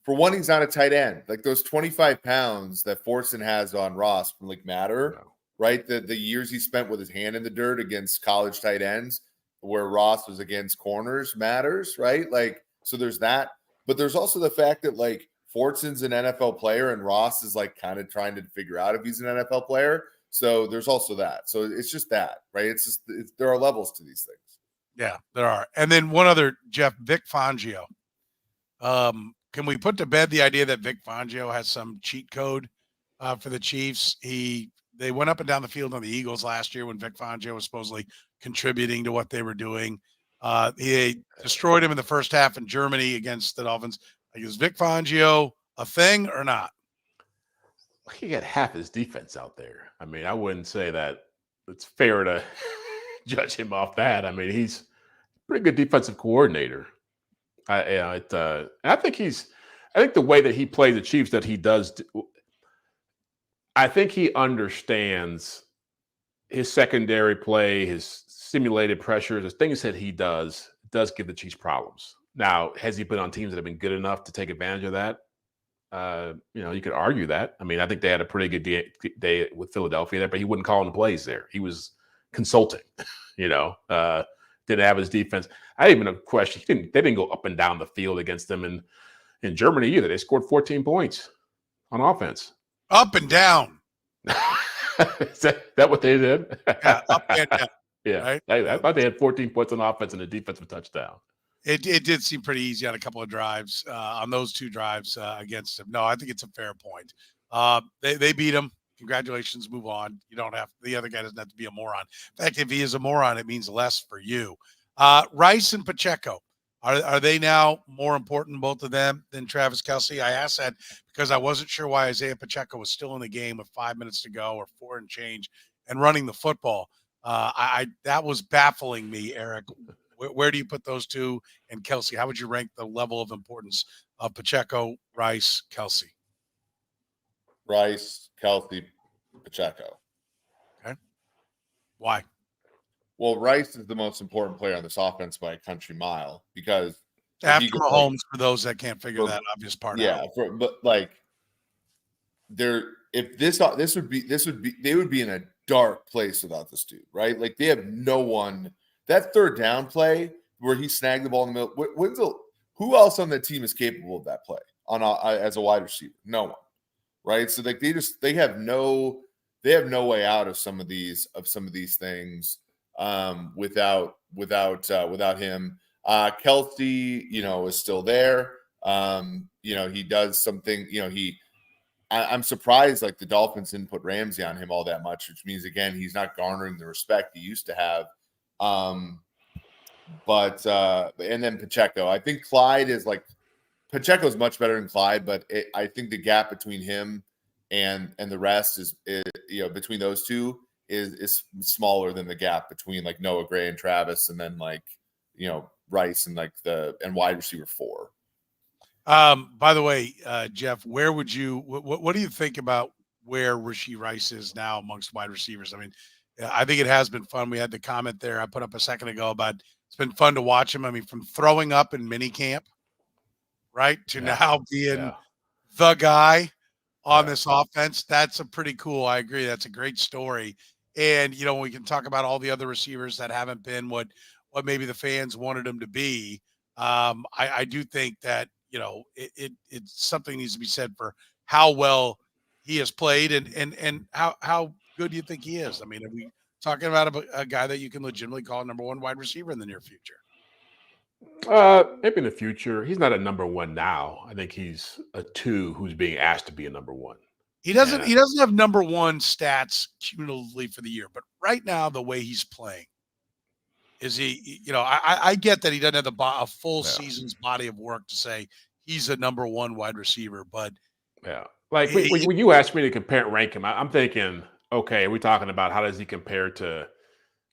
For one, he's not a tight end. Like those 25 pounds that Fortson has on Ross matter, right? The years he spent with his hand in the dirt against college tight ends, where Ross was against corners, matters, right? So there's that. But there's also the fact that Fortson's an NFL player and Ross is kind of trying to figure out if he's an NFL player. So there's also that. So it's just that, right? It's just there are levels to these things. Yeah, there are. And then one other, Jeff, Vic Fangio. Can we put to bed the idea that Vic Fangio has some cheat code for the Chiefs? They went up and down the field on the Eagles last year when Vic Fangio was supposedly contributing to what they were doing. He destroyed him in the first half in Germany against the Dolphins. Is Vic Fangio a thing or not? He got half his defense out there. I mean, I wouldn't say that it's fair to judge him off that. I mean, he's a pretty good defensive coordinator. I think the way that he plays the Chiefs, that he does, I think he understands his secondary play, his simulated pressures, the things that he does give the Chiefs problems. Now, has he been on teams that have been good enough to take advantage of that? You could argue that. I mean, I think they had a pretty good day with Philadelphia there, but he wouldn't call in the plays there. He was consulting, didn't have his defense. I didn't even question. They didn't go up and down the field against them in Germany either. They scored 14 points on offense. Up and down. Is that what they did? Yeah, up and down. Yeah. Right? I thought they had 14 points on offense and a defensive touchdown. It did seem pretty easy on a couple of drives, on those two drives against him. No, I think it's a fair point. They beat him. Congratulations, move on. The other guy doesn't have to be a moron. In fact, if he is a moron, it means less for you. Rice and Pacheco. Are they now more important, both of them, than Travis Kelce? I asked that because I wasn't sure why Isaiah Pacheco was still in the game with 5 minutes to go or 4 and change and running the football. That was baffling me, Eric. Where do you put those two and Kelsey? How would you rank the level of importance of Pacheco, Rice, Kelsey? Rice, Kelsey, Pacheco. Okay. Why? Well, Rice is the most important player on this offense by a country mile because after Mahomes, for those that can't figure that obvious part out. But like if this would be they would be in a dark place without this dude, right? Like they have no one. That third down play where he snagged the ball in the middle. Who else on the team is capable of that play as a wide receiver? No one, right? So like they have no way out of some of these things without him. Kelsey, is still there. He does something. I'm surprised like the Dolphins didn't put Ramsey on him all that much, which means again he's not garnering the respect he used to have. And then Pacheco. I think Clyde is like Pacheco is much better than Clyde, but I think the gap between him and the rest is between those two is smaller than the gap between like Noah Gray and Travis, and then like Rice and like and wide receiver 4. By the way, Jeff, where would you what do you think about where Rashee Rice is now amongst wide receivers? I mean, I think it has been fun. We had the comment there I put up a second ago about it's been fun to watch him. I mean, from throwing up in minicamp, right, to now being the guy on this offense. That's a pretty cool. I agree. That's a great story. And, we can talk about all the other receivers that haven't been what maybe the fans wanted them to be. I do think that, it's something needs to be said for how well he has played and how good do you think he is? I mean, are we talking about a guy that you can legitimately call number one wide receiver in the near future? Maybe in the future. He's not a number one now. I think he's a 2 who's being asked to be a number 1. He doesn't have number 1 stats cumulatively for the year, but right now the way he's playing, is he, I get that he doesn't have a full season's body of work to say he's a number 1 wide receiver, but like when you ask me to rank him, I'm thinking, okay, are we talking about how does he compare to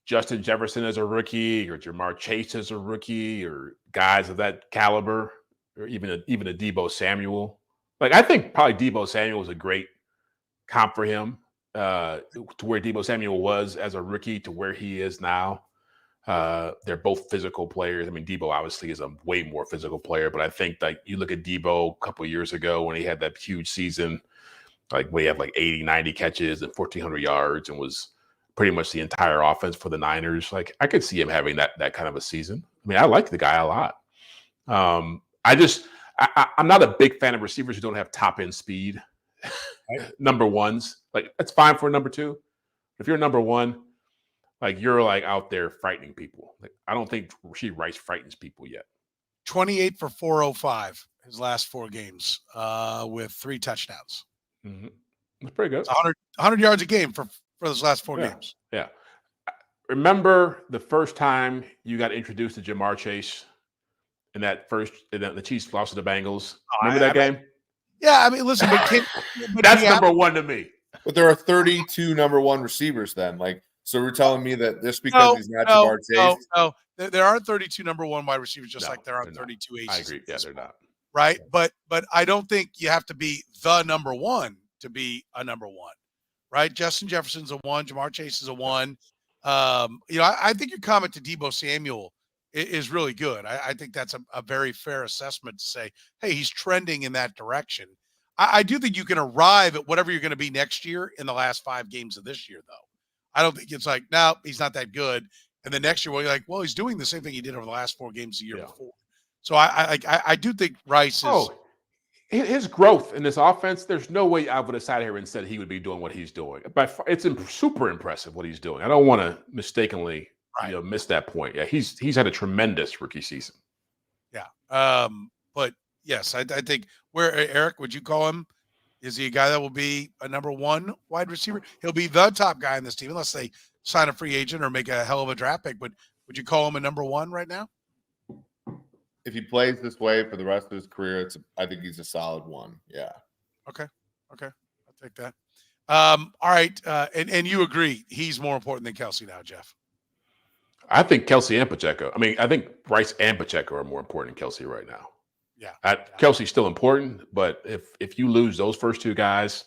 Justin Jefferson as a rookie or Jamar Chase as a rookie or guys of that caliber or even a Deebo Samuel? Like, I think probably Deebo Samuel is a great comp for him to where Deebo Samuel was as a rookie to where he is now. They're both physical players. I mean, Deebo obviously is a way more physical player, but I think like you look at Deebo a couple of years ago when he had that huge season, like when he had like 80, 90 catches and 1,400 yards and was pretty much the entire offense for the Niners. Like I could see him having that kind of a season. I mean, I like the guy a lot. I'm not a big fan of receivers who don't have top end speed. Number 1s, like that's fine for a number 2. If you're a number 1, like you're like out there frightening people. Like I don't think Rashee Rice frightens people yet. 28 for 405 his last 4 games with 3 touchdowns. Mm-hmm. That's pretty good. It's 100 yards a game for those last 4 games. Yeah. Remember the first time you got introduced to Jamar Chase in the Chiefs lost to the Bengals? Remember that game? Yeah, I mean, listen, but that's number 1 to me. But there are 32 number 1 receivers then. Like, so we're telling me that just because he's not Jamar Chase? No. There aren't 32 number 1 wide receivers, just like there aren't 32 aces. I agree. Yeah, they're not. Right? But I don't think you have to be the number 1 to be a number 1. Right? Justin Jefferson's a 1. Jamar Chase is a 1. I think your comment to Deebo Samuel is really good. I think that's a very fair assessment to say, hey, he's trending in that direction. I do think you can arrive at whatever you're going to be next year in the last 5 games of this year, though. I don't think it's like, no, he's not that good. And the next year, you're like, well, he's doing the same thing he did over the last 4 games the year before. So I do think Rice is. His growth in this offense, there's no way I would have sat here and said he would be doing what he's doing. But it's super impressive what he's doing. I don't want to mistakenly miss that point. Yeah, he's had a tremendous rookie season. Yeah. But yes, I think Eric, would you call him? Is he a guy that will be a number 1 wide receiver? He'll be the top guy in this team unless they sign a free agent or make a hell of a draft pick. But would you call him a number 1 right now? he plays this way for the rest of his career, I think he's a solid one. Yeah. Okay. I'll take that. All right. And you agree he's more important than Kelsey now, Jeff? I think Kelsey and Pacheco. I think Rice and Pacheco are more important than Kelsey right now. Yeah. Kelsey's still important, but if you lose those first two guys,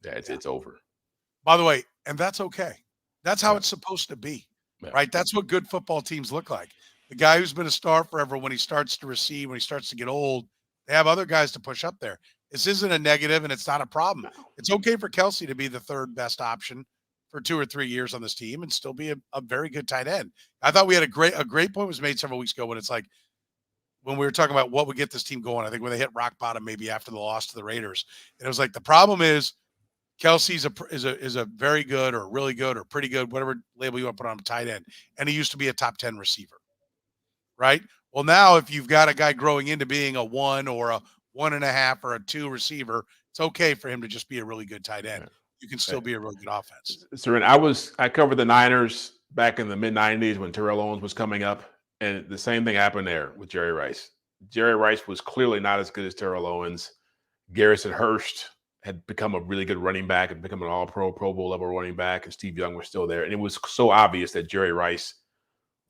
it's over. By the way, and that's okay. That's how it's supposed to be, right? That's what good football teams look like. The guy who's been a star forever, when he starts to recede, when he starts to get old, they have other guys to push up there. This isn't a negative, and it's not a problem. It's okay for Kelsey to be the third best option for 2 or 3 years on this team and still be a very good tight end. I thought we had a great point was made several weeks ago when it's like, when we were talking about what would get this team going, I think when they hit rock bottom, maybe after the loss to the Raiders, and it was like, the problem is Kelsey's is a very good or really good or pretty good, whatever label you want to put on him, tight end. And he used to be a top 10 receiver, right? Well, now if you've got a guy growing into being a 1 or a 1.5 or a 2 receiver, it's okay for him to just be a really good tight end. You can still be a really good offense. Soren, I covered the Niners back in the mid-90s when Terrell Owens was coming up, and the same thing happened there with Jerry Rice. Jerry Rice was clearly not as good as Terrell Owens. Garrison Hurst had become a really good running back and become an all-pro, Pro Bowl level running back, and Steve Young was still there. And it was so obvious that Jerry Rice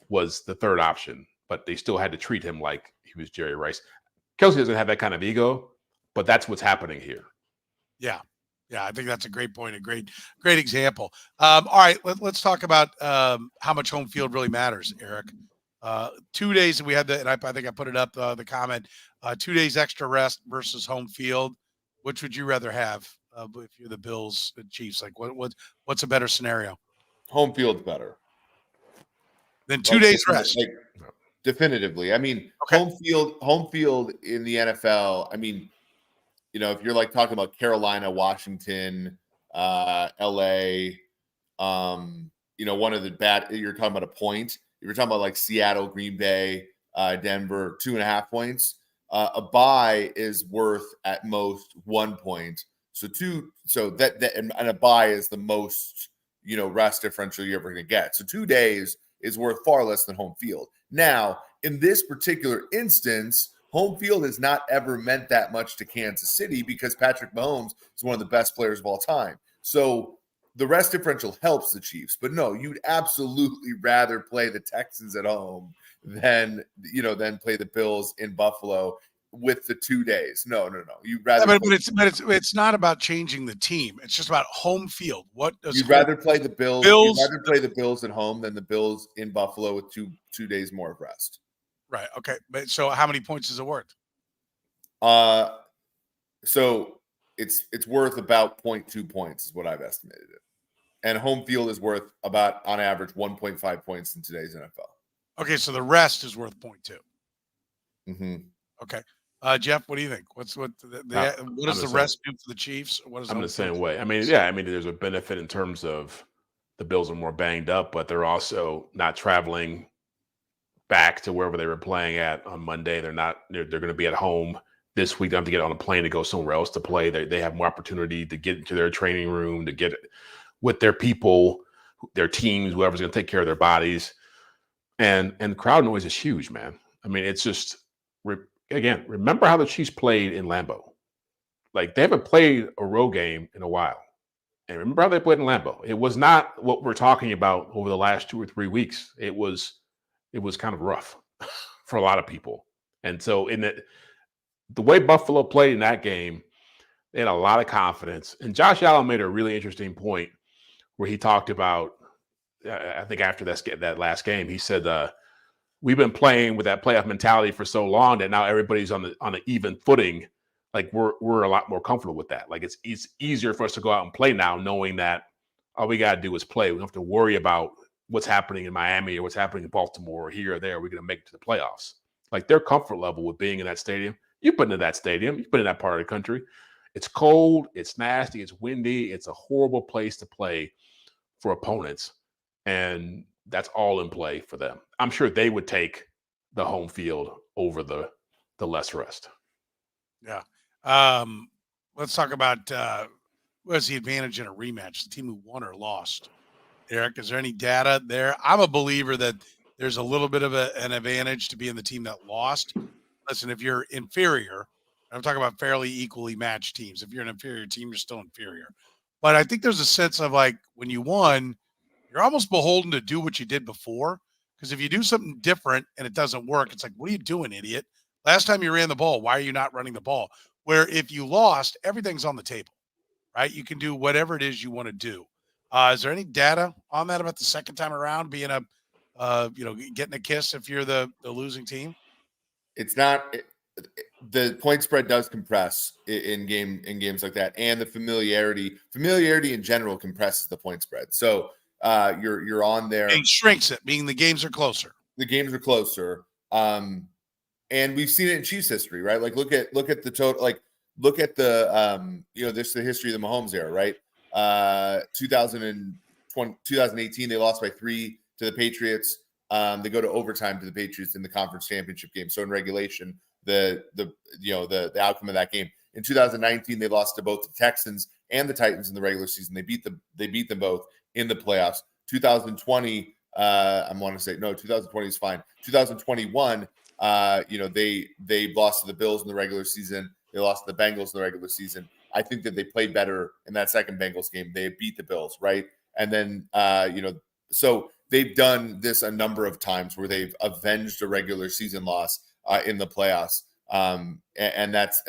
was the third option, but they still had to treat him like he was Jerry Rice. Kelsey doesn't have that kind of ego, but that's what's happening here. Yeah. Yeah, I think that's a great point, a great example. All right, let's talk about how much home field really matters, Eric. 2 days, we had and I think I put it up, the comment, 2 days extra rest versus home field. Which would you rather have if you're the Bills and Chiefs? Like, what's a better scenario? Home field's better. Then 2 days rest. Definitively. I mean, home field in the NFL, I mean, if you're like talking about Carolina, Washington, LA, one of the bad, you're talking about a point. You're talking about like Seattle, Green Bay, Denver, 2.5 points. A bye is worth at most 1 point. So a bye is the most, rest differential you're ever going to get. So 2 days is worth far less than home field. Now, in this particular instance, home field has not ever meant that much to Kansas City because Patrick Mahomes is one of the best players of all time. So the rest differential helps the Chiefs. But no, you'd absolutely rather play the Texans at home than play the Bills in Buffalo with the 2 days. No. You'd rather. But it's not about changing the team. It's just about home field. What does you'd rather play the Bills? You'd rather play the Bills at home than the Bills in Buffalo with two days more of rest. Right. Okay. But so how many points is it worth? So it's worth about 0.2 points is what I've estimated it. And home field is worth about, on average, 1.5 points in today's NFL. Okay. So the rest is worth 0.2. Mm-hmm. Okay. Jeff, what do you think? What does the rest do for the Chiefs? I'm the same way. There's a benefit in terms of the Bills are more banged up, but they're also not traveling back to wherever they were playing at on Monday. They're going to be at home this week. They don't have to get on a plane to go somewhere else to play. They have more opportunity to get into their training room, to get with their people, their teams, whoever's going to take care of their bodies. And the crowd noise is huge, man. I mean, it's just, again, remember how the Chiefs played in Lambeau. Like, they haven't played a road game in a while. And remember how they played in Lambeau. It was not what we're talking about over the last 2 or 3 weeks. It was kind of rough for a lot of people. And so the way Buffalo played in that game, they had a lot of confidence. And Josh Allen made a really interesting point where he talked about, I think after that last game, he said, we've been playing with that playoff mentality for so long that now everybody's on an even footing. Like we're a lot more comfortable with that. Like it's easier for us to go out and play now, knowing that all we got to do is play. We don't have to worry about what's happening in Miami or what's happening in Baltimore or here or there. We're going to make it to the playoffs. Like their comfort level with being in that stadium. You've been in that stadium. You've been in that part of the country. It's cold. It's nasty. It's windy. It's a horrible place to play for opponents. And that's all in play for them. I'm sure they would take the home field over the less rest. Yeah. Let's talk about what's the advantage in a rematch, the team who won or lost. Eric, is there any data there? I'm a believer that there's a little bit of an advantage to being the team that lost. Listen, if you're inferior, I'm talking about fairly equally matched teams. If you're an inferior team, you're still inferior. But I think there's a sense of like when you won, you're almost beholden to do what you did before. Because if you do something different and it doesn't work, it's like, what are you doing, idiot? Last time you ran the ball, why are you not running the ball? Where if you lost, everything's on the table, right? You can do whatever it is you want to do. Is there any data on that about the second time around being getting a kiss if you're the losing team? It's not. The point spread does compress in games like that, and the familiarity in general compresses the point spread. So you're on there. It shrinks it, meaning the games are closer. The games are closer, and we've seen it in Chiefs history, right? Like look at the total. Like look at the this is the history of the Mahomes era, right? 2018, they lost by 3 to the Patriots. They go to overtime to the Patriots in the conference championship game. So in regulation, the outcome of that game. In 2019, they lost to both the Texans and the Titans in the regular season. They beat them both in the playoffs. 2020, 2020 is fine. 2021, they lost to the Bills in the regular season. They lost to the Bengals in the regular season. I think that they played better in that second Bengals game. They beat the Bills, right? And then so they've done this a number of times where they've avenged a regular season loss in the playoffs. And that's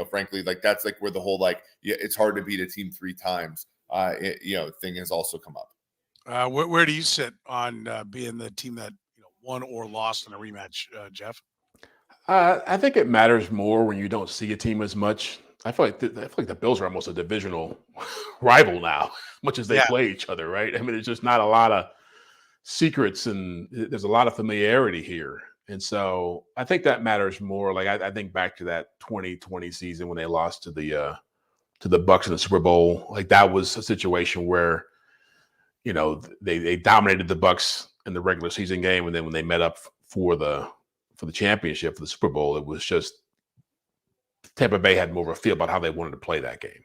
frankly, like that's like where the whole it's hard to beat a team 3 times thing has also come up. Where do you sit on being the team that won or lost in a rematch, Jeff? I think it matters more when you don't see a team as much. I feel like the Bills are almost a divisional rival now, much as they play each other, right? I mean, there's just not a lot of secrets, and there's a lot of familiarity here. And so I think that matters more. Like I think back to that 2020 season when they lost to the Bucs in the Super Bowl. Like that was a situation where, they dominated the Bucs in the regular season game, and then when they met up for the championship, for the Super Bowl, it was just Tampa Bay had more of a feel about how they wanted to play that game.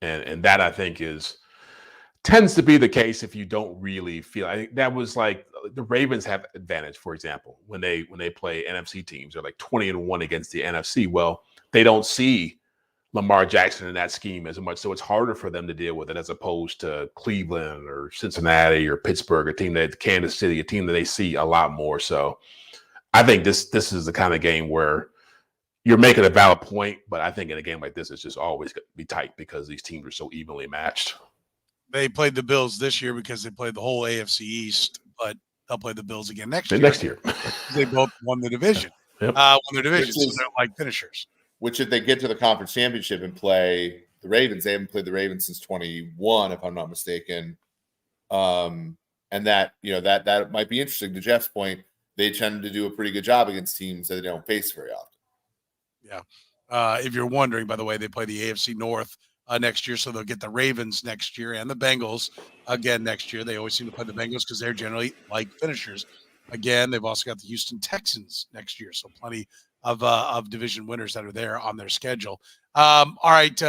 And that I think tends to be the case if you don't really feel. I think that was like the Ravens have advantage, for example, when they play NFC teams. They're like 20-1 against the NFC. Well, they don't see Lamar Jackson in that scheme as much, so it's harder for them to deal with it as opposed to Cleveland or Cincinnati or Pittsburgh, Kansas City, a team that they see a lot more. So I think this is the kind of game where you're making a valid point, but I think in a game like this, it's just always going to be tight because these teams are so evenly matched. They played the Bills this year because they played the whole AFC East, but they'll play the Bills again next year. They both won the division. Yep. Won their division, so they're like finishers. Which if they get to the conference championship and play the Ravens, they haven't played the Ravens since 21, if I'm not mistaken. And that might be interesting. To Jeff's point, they tend to do a pretty good job against teams that they don't face very often. Yeah. If you're wondering, by the way, they play the AFC North next year, so they'll get the Ravens next year and the Bengals again next year. They always seem to play the Bengals because they're generally like finishers. Again, they've also got the Houston Texans next year, so plenty of division winners that are there on their schedule. All right,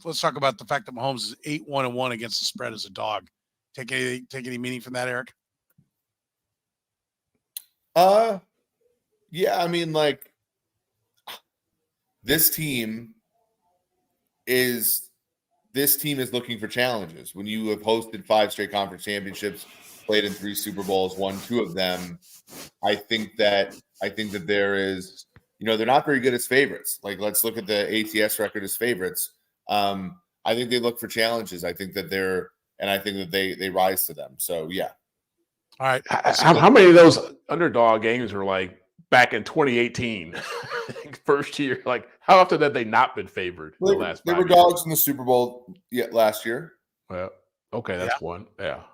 let's talk about the fact that Mahomes is 8-1-1 against the spread as a dog. Take any meaning from that, Eric? Yeah, I mean, like this team is looking for challenges. When you have hosted 5 straight conference championships, played in 3 Super Bowls, won 2 of them, I think that there is, they're not very good as favorites. Like, let's look at the ATS record as favorites. I think they look for challenges. I think that they rise to them. So yeah. All right. How many of those underdog games were like back in 2018, first year? Like, how often had they not been favored in the last 5 years? They were dogs in the Super Bowl last year. Well, okay, that's one. Yeah.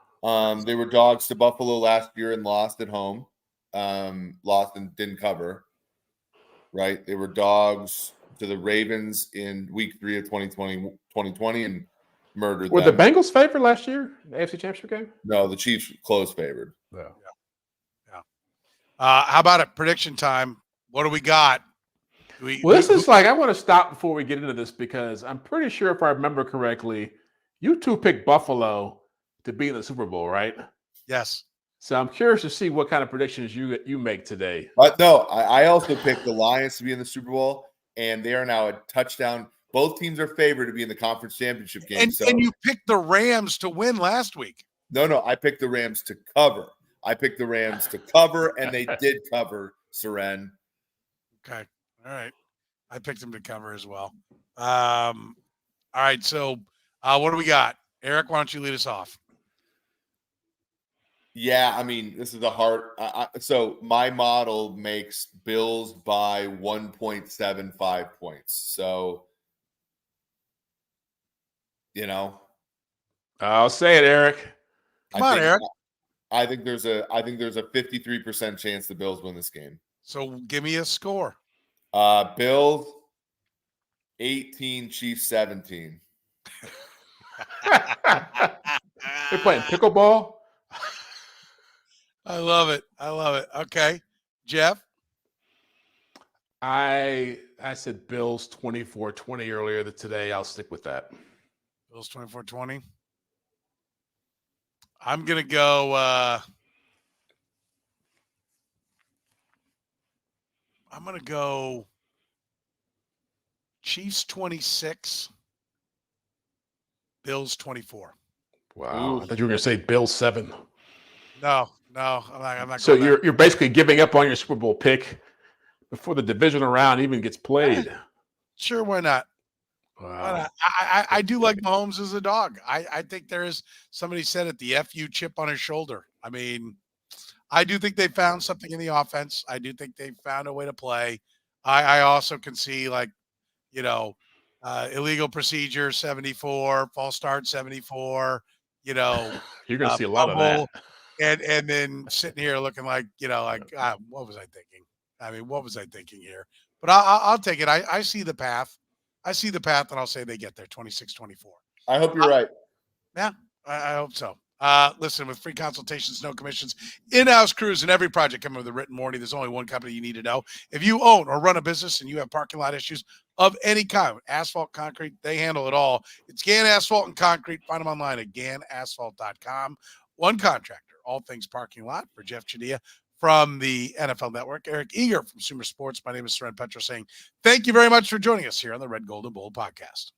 They were dogs to Buffalo last year and lost at home. Lost and didn't cover. Right. They were dogs to the Ravens in week 3 of 2020 and murdered them. Were the Bengals favored last year in the AFC Championship game? No, the Chiefs close favored. Yeah. How about it? Prediction time. What do we got? I want to stop before we get into this because I'm pretty sure if I remember correctly, you two picked Buffalo to be in the Super Bowl, right? Yes. So I'm curious to see what kind of predictions you make today. But no, I also picked the Lions to be in the Super Bowl, and they are now a touchdown. Both teams are favored to be in the conference championship game. And you picked the Rams to win last week. No, I picked the Rams to cover. And they did cover, Soren. Okay. All right. I picked them to cover as well. All right. So what do we got? Eric, why don't you lead us off? Yeah, I mean, this is a hard. So my model makes Bills by 1.75 points. So, I'll say it, Eric. Come on, Eric. I think there's a 53% chance the Bills win this game. So give me a score. Bills 18, Chiefs 17. They're playing pickleball. I love it. Okay. Jeff? I said Bills 24-20 earlier today. I'll stick with that. Bills 24-20. I'm going to go Chiefs 26, Bills 24. Wow. I thought you were going to say Bills 7. No, I'm not. So you're basically giving up on your Super Bowl pick before the divisional round even gets played. Sure, why not? Wow. Why not? I do like Mahomes as a dog. I think there is, somebody said it, the FU chip on his shoulder. I mean, I do think they found something in the offense. I do think they found a way to play. I also can see, like, illegal procedure 74, false start 74. You're going to see a lot of that. And then sitting here looking like, what was I thinking? I mean, what was I thinking here? But I'll take it. I see the path. And I'll say they get there, 26-24. I hope you're right. Yeah, I hope so. Listen, with free consultations, no commissions, in-house crews, and every project coming with a written warranty, there's only one company you need to know. If you own or run a business and you have parking lot issues of any kind, asphalt, concrete, they handle it all. It's Gann Asphalt and Concrete. Find them online at GannAsphalt.com. One contractor, all things parking lot. For Jeff Chadiha from the NFL Network, Eric Eager from Consumer Sports, my name is Soren Petro saying thank you very much for joining us here on the Red, Gold, and Bold podcast.